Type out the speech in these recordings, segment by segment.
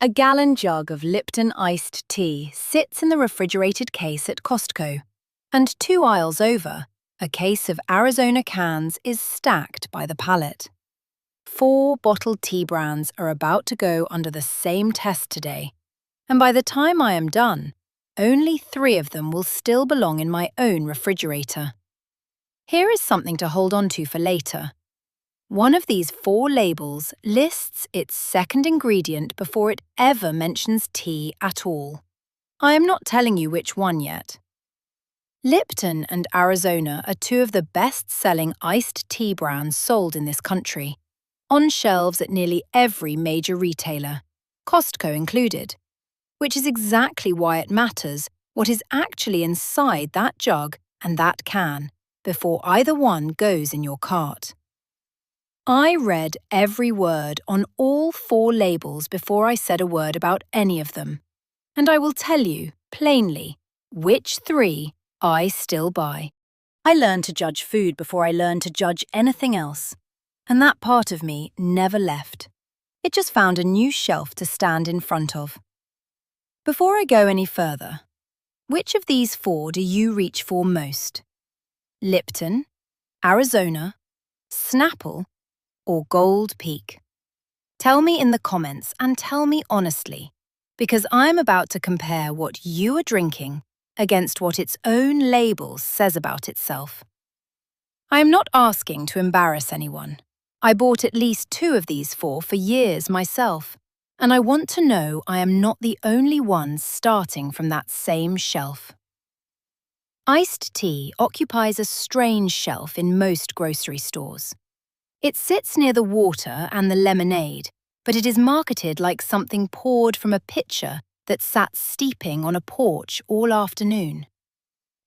A gallon jug of Lipton iced tea sits in the refrigerated case at Costco, and 2 aisles over, a case of Arizona cans is stacked by the pallet. 4 bottled tea brands are about to go under the same test today, and by the time I am done, only 3 of them will still belong in my own refrigerator. Here is something to hold on to for later. One of these 4 labels lists its second ingredient before it ever mentions tea at all. I am not telling you which one yet. Lipton and Arizona are 2 of the best-selling iced tea brands sold in this country, on shelves at nearly every major retailer, Costco included, which is exactly why it matters what is actually inside that jug and that can before either one goes in your cart. I read every word on all 4 labels before I said a word about any of them, and I will tell you, plainly, which 3 I still buy. I learned to judge food before I learned to judge anything else, and that part of me never left. It just found a new shelf to stand in front of. Before I go any further, which of these 4 do you reach for most? Lipton, Arizona, Snapple, or Gold Peak? Tell me in the comments and tell me honestly, because I'm about to compare what you are drinking against what its own label says about itself. I am not asking to embarrass anyone. I bought at least 2 of these 4 for years myself, and I want to know I am not the only one starting from that same shelf. Iced tea occupies a strange shelf in most grocery stores. It sits near the water and the lemonade, but it is marketed like something poured from a pitcher that sat steeping on a porch all afternoon.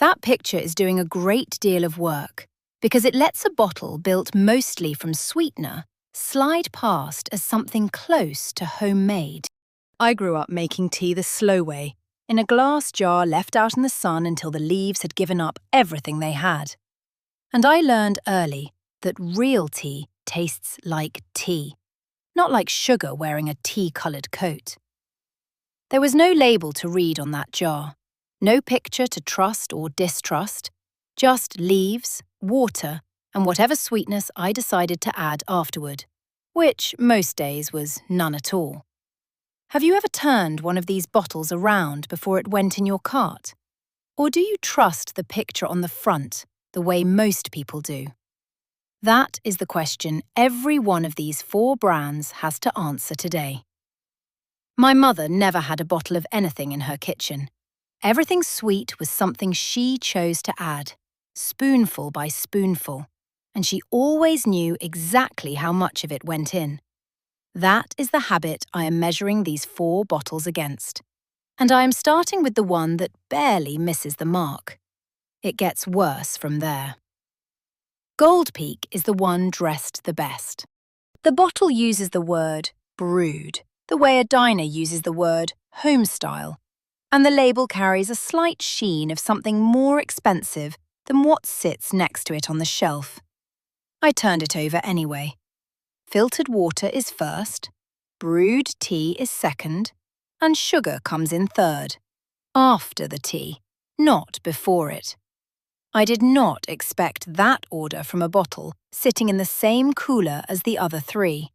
That pitcher is doing a great deal of work because it lets a bottle built mostly from sweetener slide past as something close to homemade. I grew up making tea the slow way, in a glass jar left out in the sun until the leaves had given up everything they had. And I learned early that real tea tastes like tea, not like sugar wearing a tea-coloured coat. There was no label to read on that jar, no picture to trust or distrust, just leaves, water, and whatever sweetness I decided to add afterward, which most days was none at all. Have you ever turned one of these bottles around before it went in your cart? Or do you trust the picture on the front the way most people do? That is the question every one of these 4 brands has to answer today. My mother never had a bottle of anything in her kitchen. Everything sweet was something she chose to add, spoonful by spoonful, and she always knew exactly how much of it went in. That is the habit I am measuring these 4 bottles against, and I am starting with the one that barely misses the mark. It gets worse from there. Gold Peak is the one dressed the best. The bottle uses the word brewed, the way a diner uses the word homestyle, and the label carries a slight sheen of something more expensive than what sits next to it on the shelf. I turned it over anyway. Filtered water is first, brewed tea is second, and sugar comes in third, after the tea, not before it. I did not expect that order from a bottle sitting in the same cooler as the other 3,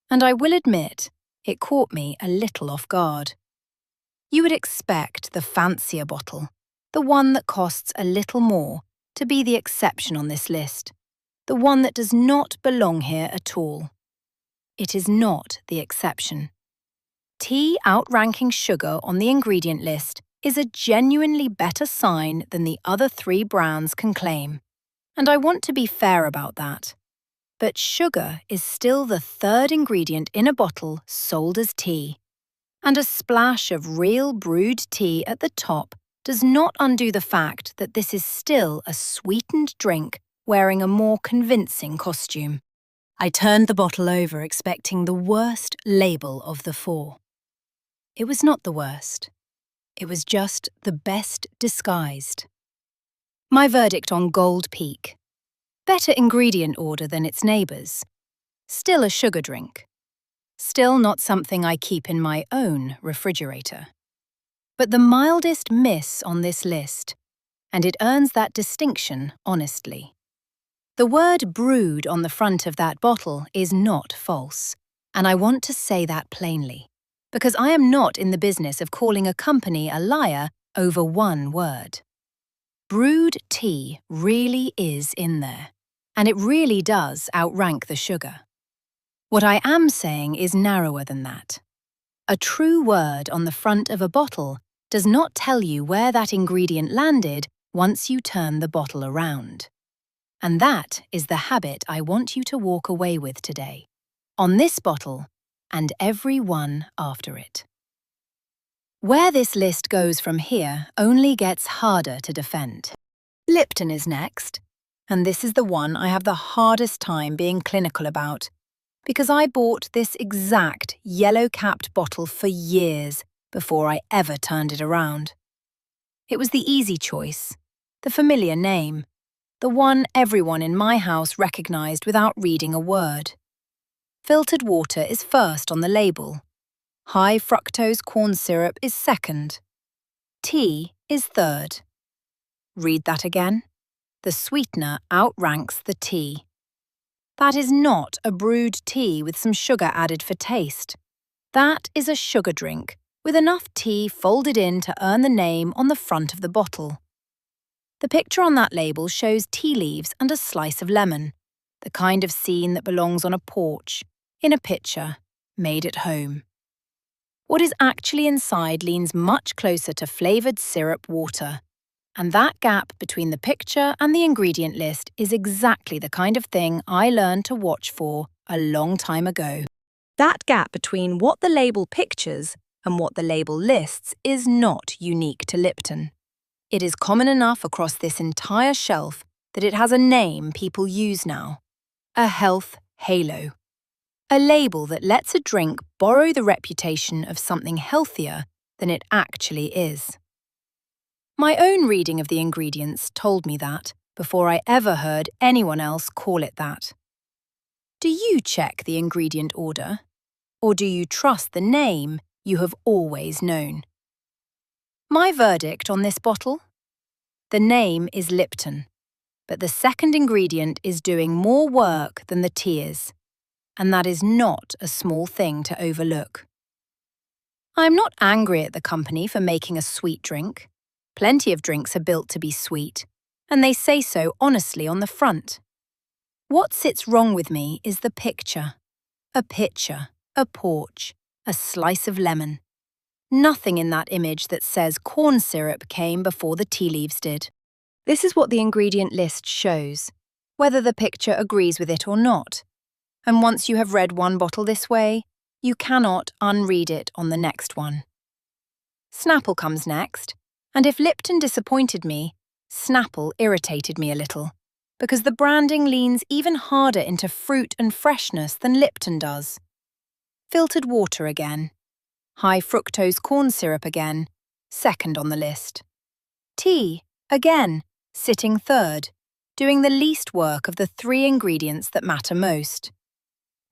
and I will admit it caught me a little off guard. You would expect the fancier bottle, the one that costs a little more, to be the exception on this list, the one that does not belong here at all. It is not the exception. Tea outranking sugar on the ingredient list is a genuinely better sign than the other 3 brands can claim, and I want to be fair about that. But sugar is still the 3rd ingredient in a bottle sold as tea, and a splash of real brewed tea at the top does not undo the fact that this is still a sweetened drink wearing a more convincing costume. I turned the bottle over expecting the worst label of the 4. It was not the worst. It was just the best disguised. My verdict on Gold Peak. Better ingredient order than its neighbours. Still a sugar drink. Still not something I keep in my own refrigerator. But the mildest miss on this list, and it earns that distinction honestly. The word brewed on the front of that bottle is not false, and I want to say that plainly, because I am not in the business of calling a company a liar over one word. Brewed tea really is in there, and it really does outrank the sugar. What I am saying is narrower than that. A true word on the front of a bottle does not tell you where that ingredient landed once you turn the bottle around. And that is the habit I want you to walk away with today, on this bottle and every one after it. Where this list goes from here only gets harder to defend. Lipton is next, and this is the one I have the hardest time being clinical about, because I bought this exact yellow-capped bottle for years before I ever turned it around. It was the easy choice, the familiar name, the one everyone in my house recognized without reading a word. Filtered water is first on the label. High fructose corn syrup is second. Tea is third. Read that again. The sweetener outranks the tea. That is not a brewed tea with some sugar added for taste. That is a sugar drink with enough tea folded in to earn the name on the front of the bottle. The picture on that label shows tea leaves and a slice of lemon, the kind of scene that belongs on a porch, in a pitcher, made at home. What is actually inside leans much closer to flavoured syrup water, and that gap between the picture and the ingredient list is exactly the kind of thing I learned to watch for a long time ago. That gap between what the label pictures and what the label lists is not unique to Lipton. It is common enough across this entire shelf that it has a name people use now: a health halo. A label that lets a drink borrow the reputation of something healthier than it actually is. My own reading of the ingredients told me that before I ever heard anyone else call it that. Do you check the ingredient order? Or do you trust the name you have always known? My verdict on this bottle? The name is Lipton, but the second ingredient is doing more work than the tea is, and that is not a small thing to overlook. I am not angry at the company for making a sweet drink. Plenty of drinks are built to be sweet, and they say so honestly on the front. What sits wrong with me is the picture. A pitcher, a porch, a slice of lemon. Nothing in that image that says corn syrup came before the tea leaves did. This is what the ingredient list shows, whether the picture agrees with it or not. And once you have read one bottle this way, you cannot unread it on the next one. Snapple comes next, and if Lipton disappointed me, Snapple irritated me a little, because the branding leans even harder into fruit and freshness than Lipton does. Filtered water again. High fructose corn syrup again, second on the list. Tea, again, sitting third, doing the least work of the three ingredients that matter most.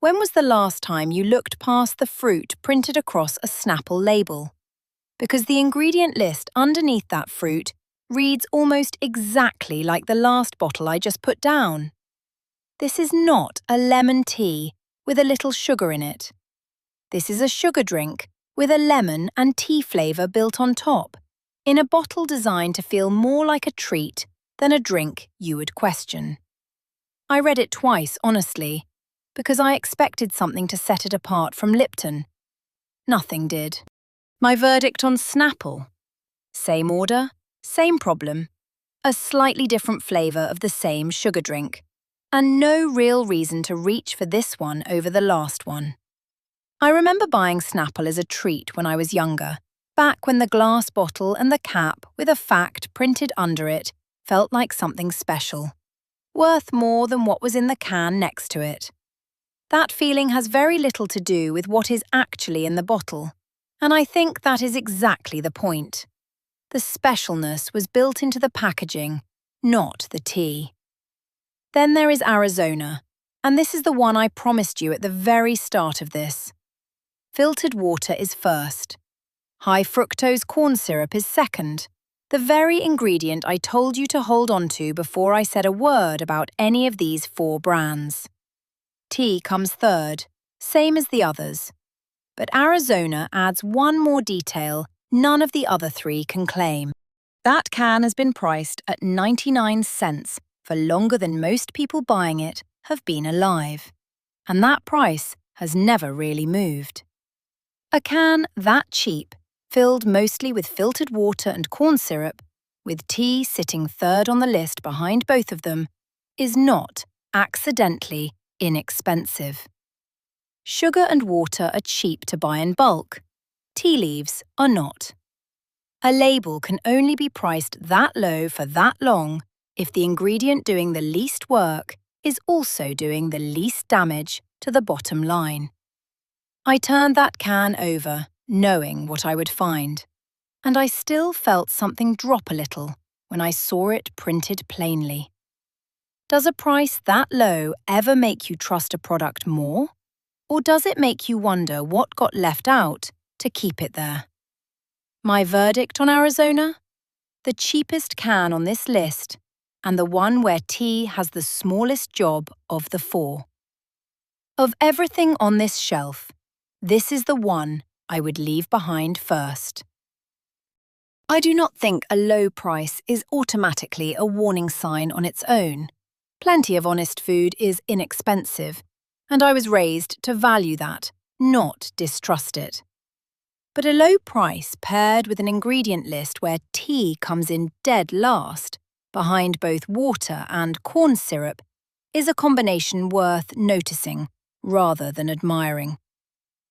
When was the last time you looked past the fruit printed across a Snapple label? Because the ingredient list underneath that fruit reads almost exactly like the last bottle I just put down. This is not a lemon tea with a little sugar in it. This is a sugar drink with a lemon and tea flavour built on top, in a bottle designed to feel more like a treat than a drink you would question. I read it twice, honestly, because I expected something to set it apart from Lipton. Nothing did. My verdict on Snapple? Same order, same problem, a slightly different flavour of the same sugar drink, and no real reason to reach for this one over the last one. I remember buying Snapple as a treat when I was younger, back when the glass bottle and the cap with a fact printed under it felt like something special, worth more than what was in the can next to it. That feeling has very little to do with what is actually in the bottle, and I think that is exactly the point. The specialness was built into the packaging, not the tea. Then there is Arizona, and this is the one I promised you at the very start of this. filtered water is first. High fructose corn syrup is second, the very ingredient I told you to hold on to before I said a word about any of these 4 brands. Tea comes third, same as the others. But Arizona adds one more detail none of the other 3 can claim. That can has been priced at 99 cents for longer than most people buying it have been alive. And that price has never really moved. A can that cheap, filled mostly with filtered water and corn syrup, with tea sitting third on the list behind both of them, is not accidentally inexpensive. Sugar and water are cheap to buy in bulk. Tea leaves are not. A label can only be priced that low for that long if the ingredient doing the least work is also doing the least damage to the bottom line. I turned that can over, knowing what I would find, and I still felt something drop a little when I saw it printed plainly. Does a price that low ever make you trust a product more? Or does it make you wonder what got left out to keep it there? My verdict on Arizona? The cheapest can on this list, and the one where tea has the smallest job of the 4. Of everything on this shelf, this is the one I would leave behind first. I do not think a low price is automatically a warning sign on its own. Plenty of honest food is inexpensive, and I was raised to value that, not distrust it. But a low price paired with an ingredient list where tea comes in dead last, behind both water and corn syrup, is a combination worth noticing rather than admiring.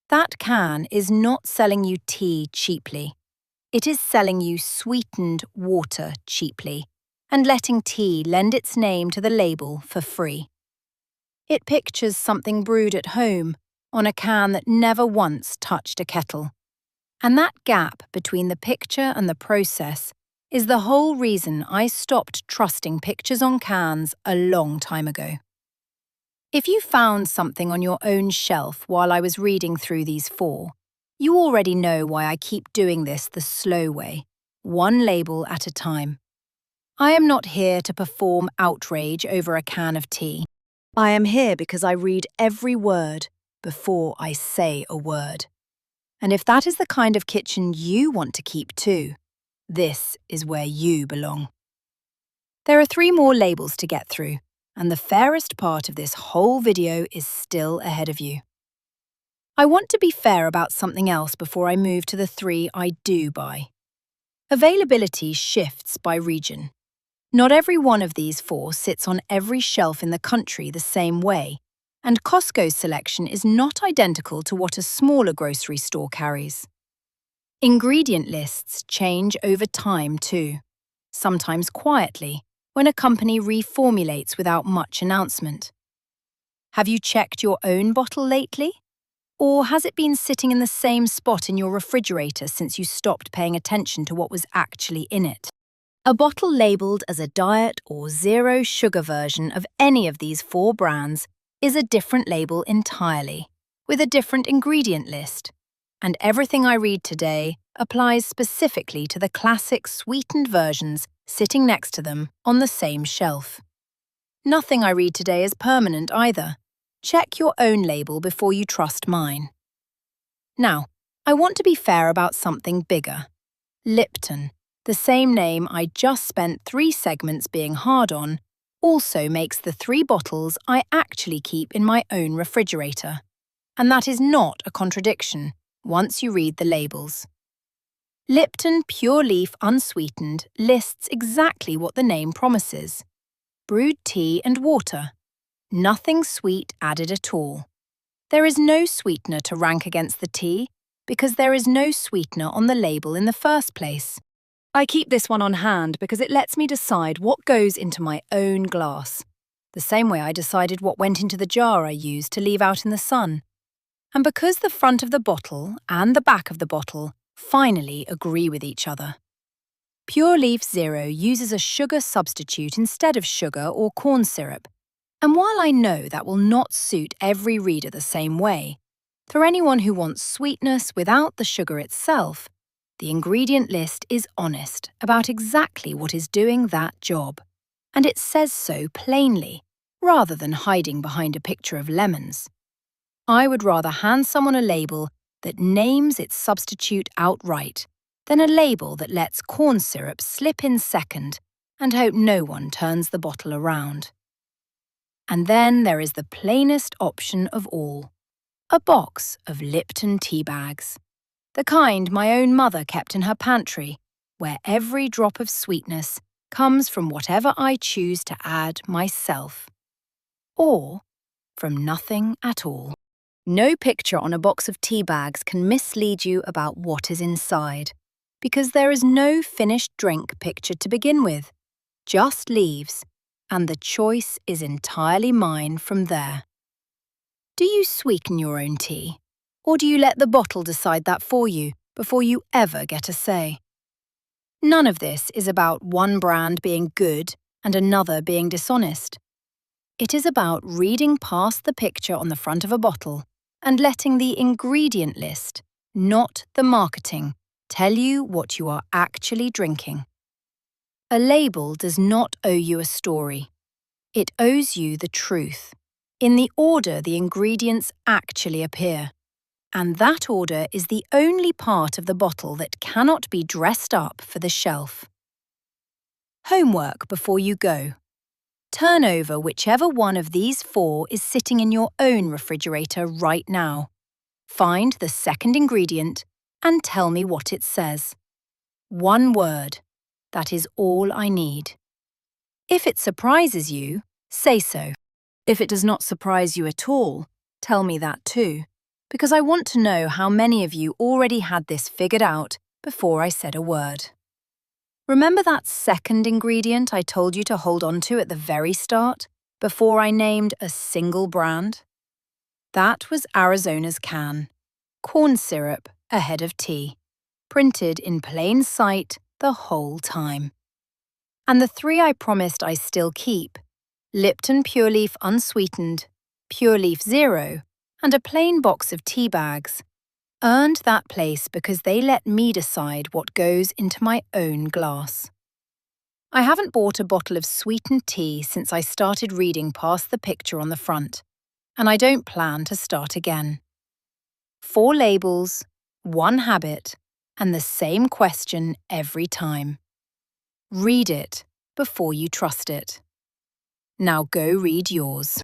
That can is not selling you tea cheaply. It is selling you sweetened water cheaply, and letting tea lend its name to the label for free. It pictures something brewed at home on a can that never once touched a kettle. And that gap between the picture and the process is the whole reason I stopped trusting pictures on cans a long time ago. If you found something on your own shelf while I was reading through these 4, you already know why I keep doing this the slow way, one label at a time. I am not here to perform outrage over a can of tea. I am here because I read every word before I say a word. And if that is the kind of kitchen you want to keep too, this is where you belong. There are 3 more labels to get through, and the fairest part of this whole video is still ahead of you. I want to be fair about something else before I move to the 3 I do buy. Availability shifts by region. Not every one of these 4 sits on every shelf in the country the same way, and Costco's selection is not identical to what a smaller grocery store carries. Ingredient lists change over time too, sometimes quietly, when a company reformulates without much announcement. Have you checked your own bottle lately? Or has it been sitting in the same spot in your refrigerator since you stopped paying attention to what was actually in it? A bottle labelled as a diet or zero sugar version of any of these 4 brands is a different label entirely, with a different ingredient list. And everything I read today applies specifically to the classic sweetened versions sitting next to them on the same shelf. Nothing I read today is permanent either. Check your own label before you trust mine. Now, I want to be fair about something bigger. Lipton, the same name I just spent 3 segments being hard on, also makes the 3 bottles I actually keep in my own refrigerator. And that is not a contradiction once you read the labels. Lipton Pure Leaf Unsweetened lists exactly what the name promises. Brewed tea and water. Nothing sweet added at all. There is no sweetener to rank against the tea because there is no sweetener on the label in the first place. I keep this one on hand because it lets me decide what goes into my own glass, the same way I decided what went into the jar I used to leave out in the sun. And because the front of the bottle and the back of the bottle finally agree with each other. Pure Leaf Zero uses a sugar substitute instead of sugar or corn syrup, and while I know that will not suit every reader the same way, For anyone who wants sweetness without the sugar itself, the ingredient list is honest about exactly what is doing that job, and it says so plainly, rather than hiding behind a picture of lemons. I would rather hand someone a label that names its substitute outright than a label that lets corn syrup slip in second and hope no one turns the bottle around. And then there is the plainest option of all, a box of Lipton tea bags, the kind my own mother kept in her pantry, where every drop of sweetness comes from whatever I choose to add myself, or from nothing at all. No picture on a box of tea bags can mislead you about what is inside, because there is no finished drink pictured to begin with, just leaves, and the choice is entirely mine from there. Do you sweeten your own tea, or do you let the bottle decide that for you before you ever get a say? None of this is about one brand being good and another being dishonest. It is about reading past the picture on the front of a bottle and letting the ingredient list, not the marketing, tell you what you are actually drinking. A label does not owe you a story. It owes you the truth, in the order the ingredients actually appear. And that order is the only part of the bottle that cannot be dressed up for the shelf. Homework before you go. Turn over whichever one of these 4 is sitting in your own refrigerator right now. Find the second ingredient and tell me what it says. One word. That is all I need. If it surprises you, say so. If it does not surprise you at all, tell me that too, because I want to know how many of you already had this figured out before I said a word. Remember that second ingredient I told you to hold on to at the very start, before I named a single brand? That was Arizona's can, corn syrup ahead of tea, printed in plain sight the whole time. And the 3 I promised I still keep, Lipton Pure Leaf Unsweetened, Pure Leaf Zero, and a plain box of tea bags, earned that place because they let me decide what goes into my own glass. I haven't bought a bottle of sweetened tea since I started reading past the picture on the front, and I don't plan to start again. 4 labels, 1 habit, and the same question every time. Read it before you trust it. Now go read yours.